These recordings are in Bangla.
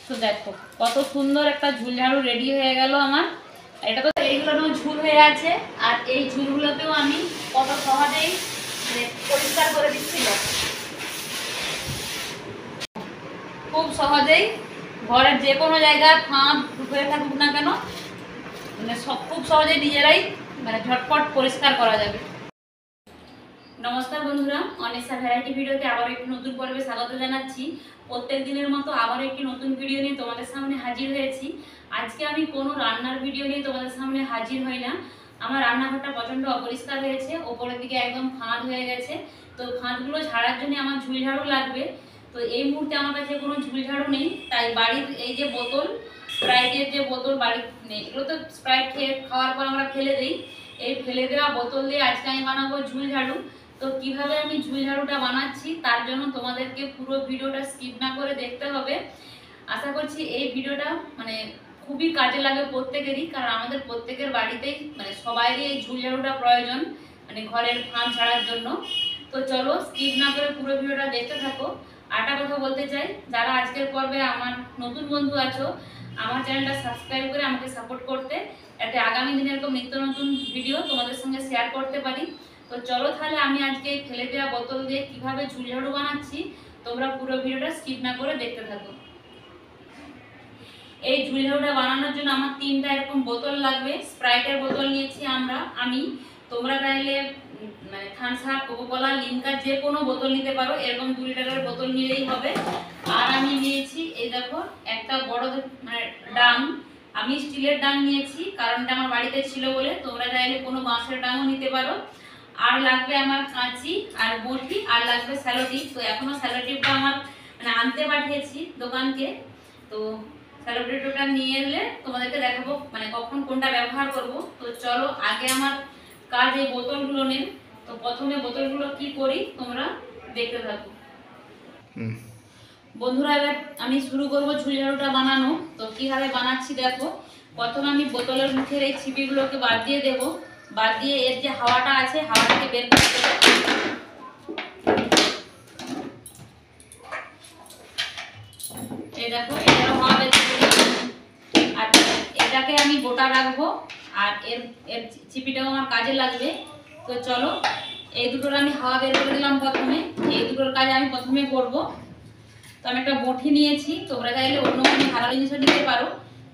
তো দেখো কত সুন্দর একটা ঝুল ঝাড়ু রেডি হয়ে গেল আমার। এটা তো এইগুলো ঝুল হয়ে আছে, আর এই ঝুলগুলোতেও আমি কত সহজেই পরিষ্কার করে দিচ্ছি। খুব সহজেই ঘরের যে কোনো জায়গায় ফাঁদ হয়ে থাকুক না কেন, মানে খুব সহজেই নিজেরাই ঝটপট পরিষ্কার করা যাবে। নমস্কার বন্ধুরা, অনেসা ভ্যারাইটি ভিডিওতে আবার একটি নতুন পর্বে স্বাগত জানাচ্ছি। প্রত্যেক দিনের মতো আবার একটি নতুন ভিডিও নিয়ে তোমাদের সামনে হাজির হয়েছি। আজকে আমি কোনো রান্নার ভিডিও নিয়ে তোমাদের সামনে হাজির হই না। আমার রান্নাঘরটা প্রচণ্ড অপরিষ্কার হয়েছে, ওপরের দিকে একদম ফাঁদ হয়ে গেছে। তো ফাঁদগুলো ঝাড়ার জন্য আমার ঝুল ঝাড়ু লাগবে। তো এই মুহূর্তে আমার কাছে কোনো ঝুল ঝাড়ু নেই, তাই বাড়ির এই যে বোতল, স্প্রাইটের যে বোতল বাড়ির নেই, এগুলো তো স্প্রাইট খাওয়ার পর আমরা ফেলে দিই। এই ফেলে দেওয়া বোতল দিয়ে আজকে আমি বানাবো ঝুল ঝাড়ু। তো কিভাবে আমি ঝুল ঝাড়ুটা বানাচ্ছি তার জন্য তোমাদেরকে পুরো ভিডিওটা স্কিপ না করে দেখতে হবে। আশা করছি এই ভিডিওটা খুবই কাজে লাগে প্রত্যেকেরই, কারণ আমাদের প্রত্যেকের বাড়িতেই সবাইরই এই ঝুল ঝাড়ুটা প্রয়োজন, ঘরের ফাঁদ ঝাড়ার জন্য। তো চলো স্কিপ না করে পুরো ভিডিওটা দেখতে থাকো। আরেকটা কথা বলতে চাই, যারা আজকের পর্বে আমার নতুন বন্ধু আছো, আমার চ্যানেলটা সাবস্ক্রাইব করে আমাকে সাপোর্ট করতে, যাতে আগামী দিনে এরকম নিত্য নতুন ভিডিও তোমাদের সঙ্গে শেয়ার করতে পারি। তো চলো তাহলে আমি আজকে ফেলে দেওয়া বোতল দিয়ে কিভাবে ঝুল ঝাড়ু বানাচ্ছি তোমরা পুরো ভিডিওটা স্কিপ না করে দেখতে থাকো। এই ঝুল ঝাড়ুটা বানানোর জন্য আমার 3টা এরকম বোতল লাগবে। স্প্রাইটের বোতল নিয়েছি আমি, তোমরা চাইলে থামস আপ, কোকোকোলা, লিমকা যে কোনো বোতল নিতে পারো, এরকম 2 লিটারের বোতল নিলেই হবে। আর আমি নিয়েছি এই দেখো একটা বড় ডাং, আমি স্টিলের ডাং নিয়েছি, কারণটা আমার বাড়িতে ছিল বলে। তোমরা চাইলে কোনো বাঁশের ডাংও নিতে পারো। আর লাগবে আমার কাঁচি আর বটি, আর লাগবে স্যালোটিপ। তো এখনো স্যালোটিপটা আমার আনতে পাঠিয়েছি দোকানকে। তো স্যালোটিপটা নিয়ে এলে তোমাদেরকে দেখাবো কখন কোনটা ব্যবহার করব। তো চলো আগে আমার কাজ এই বোতলগুলো নেই। তো প্রথমে বোতলগুলো কি করি তোমরা দেখতে থাকো। বন্ধুরা এবার আমি শুরু করব ঝুল ঝাড়ুটা বানানো। তো কিভাবে বানাচ্ছি দেখো। প্রথমে আমি বোতলের মুখের এই ছিপিগুলোকে বাদ দিয়ে দেবো। বাদ দিয়ে এর যে হাওয়াটা আছে, হাওয়াটাকে বের করে দেবো। এই দেখো এটারও হাওয়া বের করে দেবো। আর এটাকে আমি গোটা রাখবো, আর এর চিপিটাও আমার কাজে লাগবে। তো চলো এই দুটোর আমি হাওয়া বের করে দিলাম প্রথমে। এই দুটোর কাজ আমি প্রথমে করব। তো আমি একটা বটি নিয়েছি, তোমরা চাইলে অন্য কোনো ধারালো জিনিসও নিতে পারো।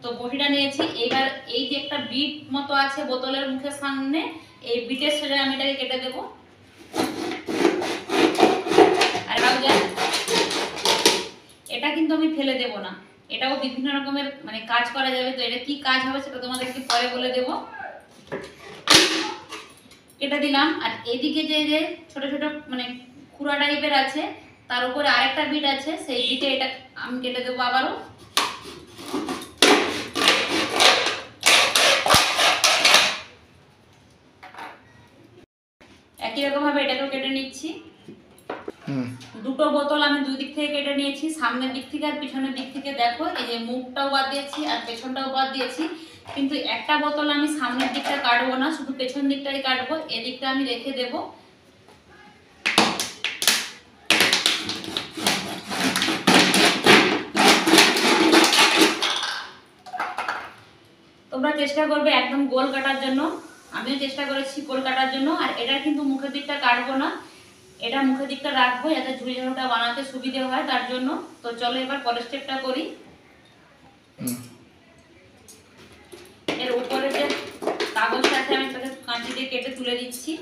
তো বটিটা নিয়েছি। এইবার এই যে একটা বিট মতো আছে বোতলের মুখের সামনে, এই বিটের সোজা আমি এটাকে কেটে দেবো। আর এটা কিন্তু আমি ফেলে দেব না, এটাও বিভিন্ন রকমের কাজ করা যাবে। তো এটা কি কাজ হবে সেটা তোমাদেরকে পরে বলে দেব। কেটে দিলাম। আর এদিকে যে যে ছোট ছোট খুরা টাইপের আছে, তার উপরে আরেকটা বিট আছে, সেই বিটে এটা আমি কেটে দেবো আবারও। একই রকম ভাবে এটাকেও কেটে নিচ্ছি। দুটো বোতল আমি দুই দিক থেকে কেটে নিয়েছি, সামনের দিক থেকে আর পিছনের দিক থেকে। দেখো এই যে মুখটাও বাদ দিয়েছি আর পেছনটাও বাদ দিয়েছি, কিন্তু একটা বোতল আমি সামনের দিকটা কাটবো না, শুধু পেছন দিকটাই কাটবো। এদিকটা আমি রেখে দেব। তোমরা চেষ্টা করবে একদম গোল কাটার জন্য, আমিও চেষ্টা করেছি গোল কাটার জন্য। আর এটা কিন্তু মুখের দিকটা কাটবো না, এটা মুখের দিকটা রাখবো যাতে ঝুল ঝাড়ুটা বানাতে সুবিধে হয় তার জন্য। তো চলো এবার পরের স্টেপটা করি। এর উপরে যে কাগজটা আছে আমি তাকে কাঁচি দিয়ে কেটে তুলে দিচ্ছি।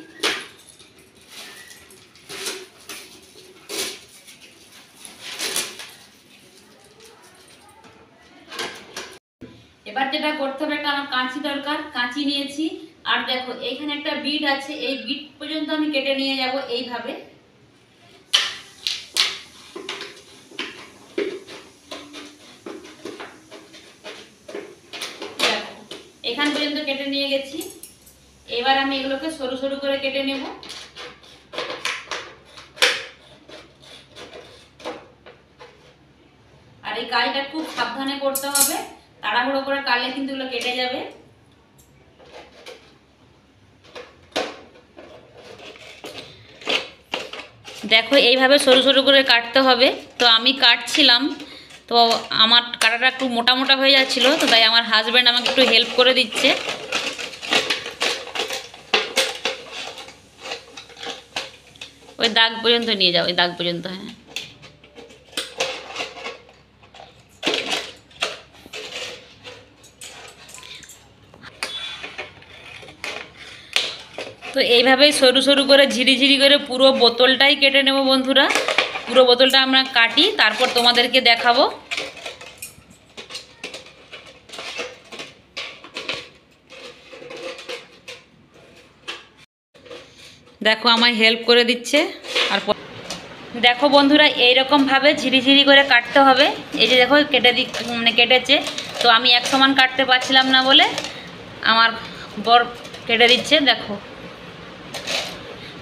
এবার যেটা করতে হবে, একটা আমার কাঁচি দরকার, কাঁচি নিয়েছি। আর দেখো এইখানে একটা বিট আছে, এই বিট পর্যন্ত আমি কেটে নিয়ে যাব এইভাবে। এখান পর্যন্ত কেটে নিয়ে গেছি। এবার আমি এগুলোকে সরু সরু করে কেটে নেব। আর এই কাজটা খুব সাবধানে করতে হবে, তাড়াহুড়ো করে কাটলে কিন্তু এগুলো কেটে যাবে। দেখো এইভাবে সরু সরু করে কাটতে হবে। তো আমি কাটছিলাম, তো আমার কাটাটা একটু মোটা মোটা হয়ে যাচ্ছিলো, তো তাই আমার হাজব্যান্ড আমাকে একটু হেল্প করে দিচ্ছে। ওই দাগ পর্যন্ত নিয়ে যাও, ওই দাগ পর্যন্ত। হ্যাঁ, তো এইভাবেই সরু সরু করে ঝিরিঝিরি করে পুরো বোতলটাই কেটে নেব বন্ধুরা। পুরো বোতলটা আমরা কাটি, তারপর তোমাদেরকে দেখাবো। দেখো আমায় হেল্প করে দিচ্ছে। আর দেখো বন্ধুরা, এইরকমভাবে ঝিরিঝিরি করে কাটতে হবে। এই যে দেখো কেটেছে। তো আমি এক সমান কাটতে পারছিলাম না বলে আমার বর কেটে দিচ্ছে, দেখো।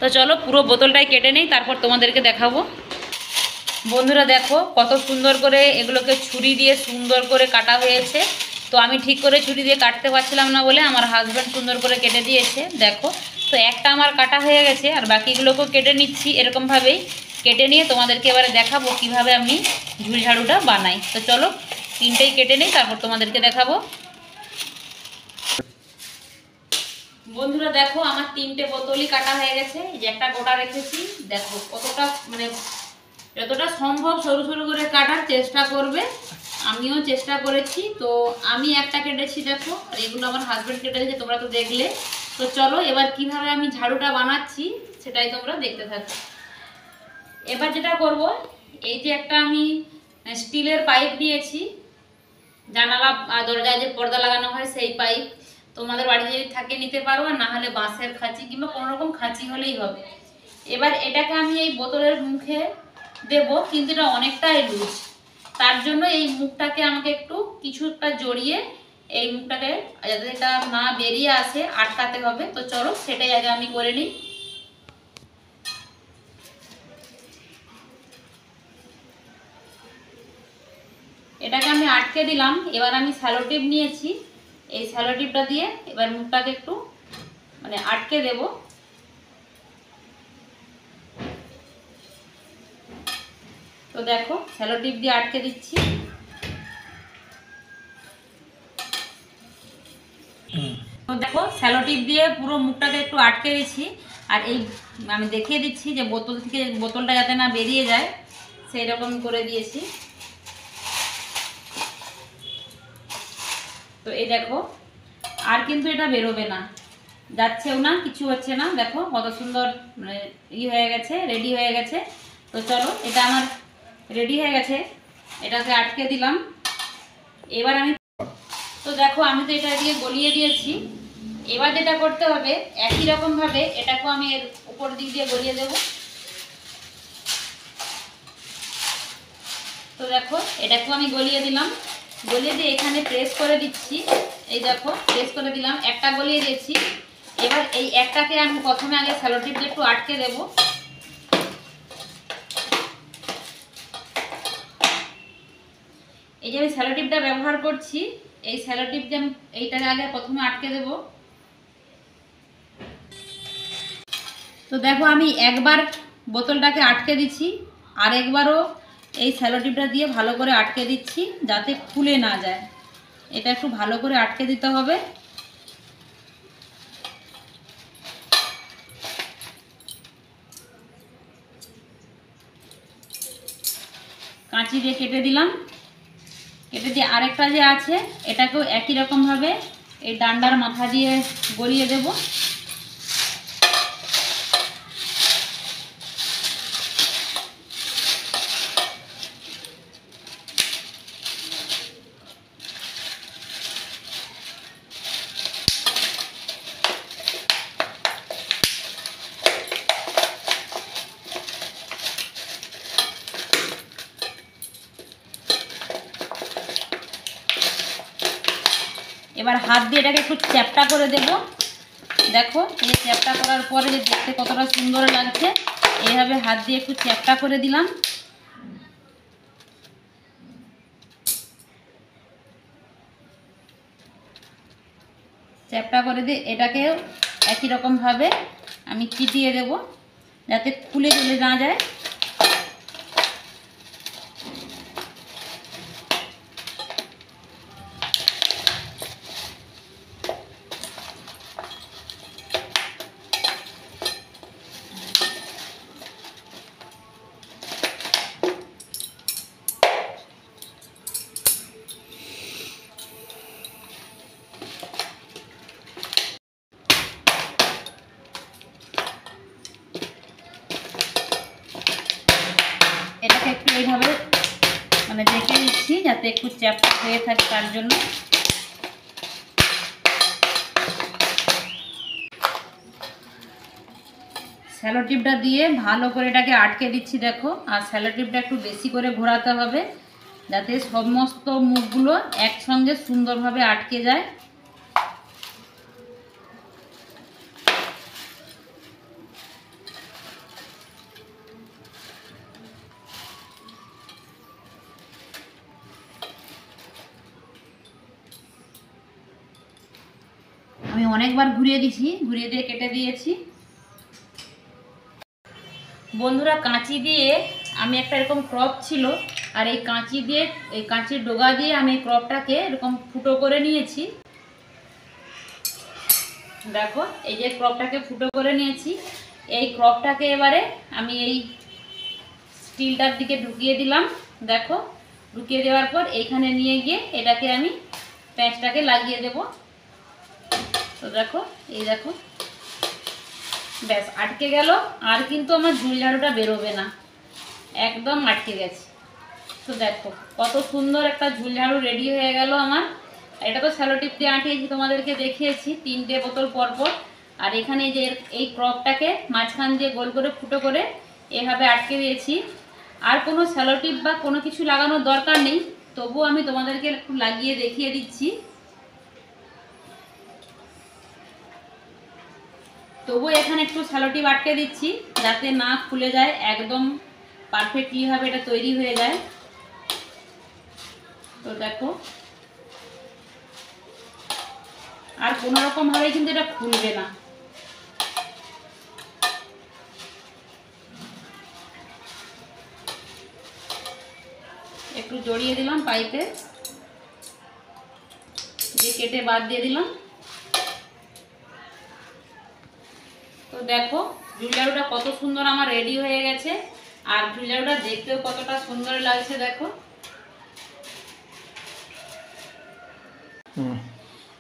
তো চলো পুরো বোতলটাই কেটে নেই, তারপর তোমাদেরকে দেখাবো। বন্ধুরা দেখো কত সুন্দর করে এগুলোকে ছুরি দিয়ে সুন্দর করে কাটা হয়েছে। তো আমি ঠিক করে ছুরি দিয়ে কাটতে পারছিলাম না বলে আমার হাজব্যান্ড সুন্দর করে কেটে দিয়েছে, দেখো। তো একটা আমার কাটা হয়ে গেছে, আর বাকিগুলোকেও কেটে নিচ্ছি এরকমভাবেই। কেটে নিয়ে তোমাদেরকে এবারে দেখাবো কিভাবে আমি ঝুড়ি ঝাড়ুটা বানাই। তো চলো তিনটেই কেটে নিই, তারপর তোমাদেরকে দেখাবো। বন্ধুরা দেখো আমার তিনটে বোতলই কাটা হয়ে গেছে। এই যে একটা গোটা রেখেছি, দেখো কতটা মানে যতটা সম্ভব সরু সরু করে কাটার চেষ্টা করবে। আমিও চেষ্টা করেছি। তো আমি একটা কেটেছি দেখো, আর এগুলো আমার হাজব্যান্ড কেটে দিয়েছে, তোমরা তো দেখলে। তো চলো এবার কিভাবে আমি ঝাড়ুটা বানাচ্ছি সেটাই তোমরা দেখতে থাকো। এবার যেটা করব, এই যে একটা আমি স্টিলের পাইপ নিয়েছি, জানালা দরজায় যে পর্দা লাগানো হয় সেই পাইপ। তোমাদের বাড়িতে যদি থাকে নিতে পারো, আর না হলে বাঁশের খাঁচি কিংবা কোনো রকম খাঁচি হলেই হবে। এবার এটাকে আমি এই বোতলের মুখে দেব, কিন্তু এটা অনেকটাই লুজ। তার জন্য এই মুখটাকে আমাকে একটু কিছু একটা জড়িয়ে এই মুখটাকে যাতে এটা না বেরিয়ে আসে আটকাতে হবে। তো চলো সেটাই আগে আমি করে নিই। এটাকে আমি আটকে দিলাম। এবার আমি স্যালো টেপ নিয়েছি, এই স্যালো টেপটা দিয়ে এবার মুখটাকে একটু মানে আটকে দেব। তো দেখো স্যালো টেপ দিয়ে আটকে দিচ্ছি। তো দেখো স্যালো টেপ দিয়ে পুরো মুখটাকে একটু আটকে দিচ্ছি। আর এই আমি দেখিয়ে দিচ্ছি যে বোতল থেকে বোতলটা যাতে না বেরিয়ে যায় সেই রকম করে দিয়েছি। তো এই দেখো আর কিন্তু এটা বেরোবে না, যাচ্ছেও না, কিছু হচ্ছে না। দেখো কত সুন্দর মানে হয়ে গেছে, রেডি হয়ে গেছে। তো চলো এটা আমার রেডি হয়ে গেছে, এটাকে আটকে দিলাম। এবার আমি তো দেখো আমি তো এটা দিয়ে গলিয়ে দিয়েছি। এবার যেটা করতে হবে একই রকমভাবে এটাকেও আমি এর উপর দিক দিয়ে গলিয়ে দেব। তো দেখো এটাকেও আমি গলিয়ে দিলাম, গলিয়ে দিয়ে এখানে প্রেস করে দিচ্ছি। এই দেখো প্রেস করে দিলাম, একটা গলিয়ে দিয়েছি। এবার এই একটাকে আমি প্রথমে আগে স্যালো টেপ দিয়ে একটু আটকে দেব। এই যে আমি স্যালো টেপটা ব্যবহার করছি, এই স্যালো টেপ দিয়ে আমি এইটাকে আগে প্রথমে আটকে দেব। তো দেখো আমি একবার বোতলটাকে আটকে দিচ্ছি, আর একবারও এই স্যালো টেপটা দিয়ে ভালো করে আটকে দিচ্ছি যাতে খুলে না যায়। এটা একটু ভালো করে আটকে দিতে হবে। কাঁচি দিয়ে কেটে দিলাম। কেটে দিয়ে আরেকটা যে আছে এটাকেও একই রকমভাবে এই ডান্ডার মাথা দিয়ে গলিয়ে দেব। এবার হাত দিয়ে এটাকে একটু চ্যাপটা করে দেব। দেখো এই চ্যাপটা করার পরে যে দেখতে কতটা সুন্দর লাগছে, এইভাবে হাত দিয়ে একটু চ্যাপটা করে দিলাম। চ্যাপটা করে দিয়ে এটাকেও একই রকমভাবে আমি চিটিয়ে দেব যাতে খুলে চলে না যায়। যাতে একটু চ্যাপটা হয়ে থাকে তার জন্য। স্যালো টিপটা দিয়ে ভালো করে এটাকে আটকে দিচ্ছি দেখো। আর স্যালো টিপটা একটু বেশি করে ঘোরাতে হবে যাতে সমস্ত মুখগুলো একসঙ্গে সুন্দরভাবে আটকে যায়। আমি অনেকবার ঘুরিয়ে দিয়েছি, ঘুরিয়ে দিয়ে কেটে দিয়েছি। বন্ধুরা কাঁচি দিয়ে আমি একটা এরকম ক্রপ ছিল, আর এই কাঁচি দিয়ে, এই কাঁচির ডগা দিয়ে আমি ক্রপটাকে এরকম ফুটো করে নিয়েছি। দেখো এই যে ক্রপটাকে ফুটো করে নিয়েছি। এই ক্রপটাকে এবারে আমি এই স্টিলটার দিকে ঢুকিয়ে দিলাম। দেখো ঢুকিয়ে দেওয়ার পর এইখানে নিয়ে গিয়ে এটাকে আমি প্যাঁচটাকে লাগিয়ে দেব। তো দেখো এই দেখো ব্যাস আটকে গেল। আর কিন্তু আমার ঝুল ঝাড়ুটা বেরোবে না, একদম আটকে গেছে। তো দেখো কত সুন্দর একটা ঝুল ঝাড়ু রেডি হয়ে গেল আমার। এটা তো স্যালো টিপ দিয়ে আঁটিয়েছি, তোমাদেরকে দেখিয়েছি 3টে বোতল পরপর। আর এখানে যে এই ক্রপটাকে মাঝখান দিয়ে গোল করে ফুটো করে এভাবে আটকে দিয়েছি। আর কোনো স্যালো টিপ বা কোনো কিছু লাগানোর দরকার নেই, তবুও আমি তোমাদেরকে একটু লাগিয়ে দেখিয়ে দিচ্ছি। তবুও এখানে একটু স্যালো টিপ আটকে দিচ্ছি যাতে না খুলে যায়, একদম পারফেক্টলি ভাবে এটা তৈরি হয়ে যায়। তো দেখো আর কোনো রকম ভাবে কিন্তু এটা খুলবে না। একটু জড়িয়ে দিলাম পাইপে দিয়ে কেটে বাদ দিয়ে দিলাম। তো দেখো ঝুল ঝাড়ুটা কত সুন্দর আমার রেডি হয়ে গেছে। আর ঝুল ঝাড়ুটা দেখতেও কতটা সুন্দর লাগছে দেখো।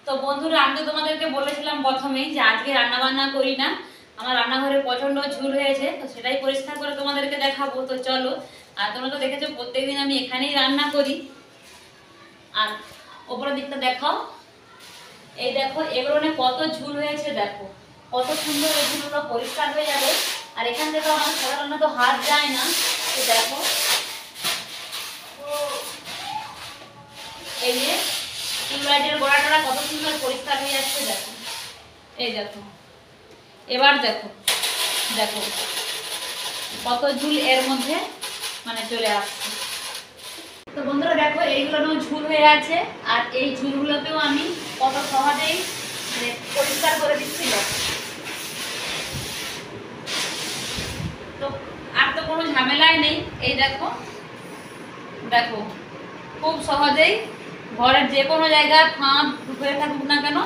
তো বন্ধুরা আমি তো তোমাদেরকে বলেছিলাম প্রথমেই যে আজকে রান্না বান্না করি না, আমার রান্নাঘরে প্রচন্ড ঝুল হয়েছে, তো সেটাই পরিষ্কার করে তোমাদেরকে দেখাবো। তো চলো। আর তোমরা তো দেখেছো প্রত্যেকদিন আমি এখানেই রান্না করি। আর ওপরের দিকটা দেখাও, এই দেখো এগুলো কত ঝুল হয়েছে, দেখো কত সুন্দর এই ঝুলগুলো পরিষ্কার হয়ে যাবে। আর এখান থেকে আমার সাধারণত হাত যায় না। তো দেখো এই যে টিউবলাইটের গোড়াটা কত সুন্দর পরিষ্কার হয়ে যাচ্ছে দেখো। এই দেখো এবার দেখো, দেখো কত ঝুল এর মধ্যে মানে চলে আসছে। তো বন্ধুরা দেখো এইগুলো ঝুল হয়ে আছে। আর এই ঝুলগুলোকেও আমি কত সহজেই মানে পরিষ্কার করে দিচ্ছি। তো আর তো কোনো ঝামেলাই নেই। এই দেখো, দেখো খুব সহজেই ঘরের যে কোনো জায়গায় ফাঁদ হয়ে থাকুক না কেন,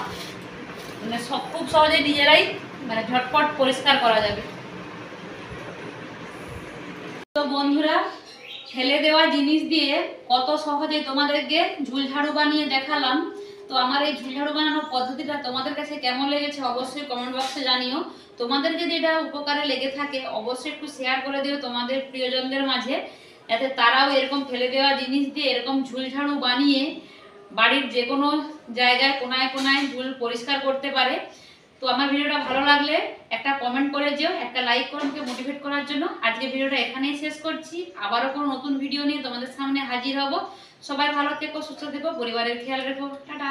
মানে সব খুব সহজেই নিজেরাই মানে ঝটপট পরিষ্কার করা যাবে। তো বন্ধুরা ফেলে দেওয়া জিনিস দিয়ে কত সহজে তোমাদেরকে ঝুল ঝাড়ু বানিয়ে দেখালাম। তো আমার এই ঝুল ঝাড়ু বানানোর পদ্ধতিটা তোমাদের কাছে কেমন লেগেছে অবশ্যই কমেন্ট বক্সে জানিও। তোমাদের যদি এটা উপকারে লেগে থাকে অবশ্যই একটু শেয়ার করে দিও তোমাদের প্রিয়জনদের মাঝে, যাতে তারাও এরকম ফেলে দেওয়া জিনিস দিয়ে এরকম ঝুল ঝাড়ু বানিয়ে বাড়ির যে কোনো জায়গায় কোনায় কোনায় ঝুল পরিষ্কার করতে পারে। তো আমার ভিডিওটা ভালো লাগলে একটা কমেন্ট করে যেও, একটা লাইক করো আমাকে মোটিভেট করার জন্য। আজকে ভিডিওটা এখানেই শেষ করছি, আবারও কোনো নতুন ভিডিও নিয়ে তোমাদের সামনে হাজির হব। সবাই ভালো থেকো, সুস্থ থেকো, পরিবারের খেয়াল রেখো। টাটা।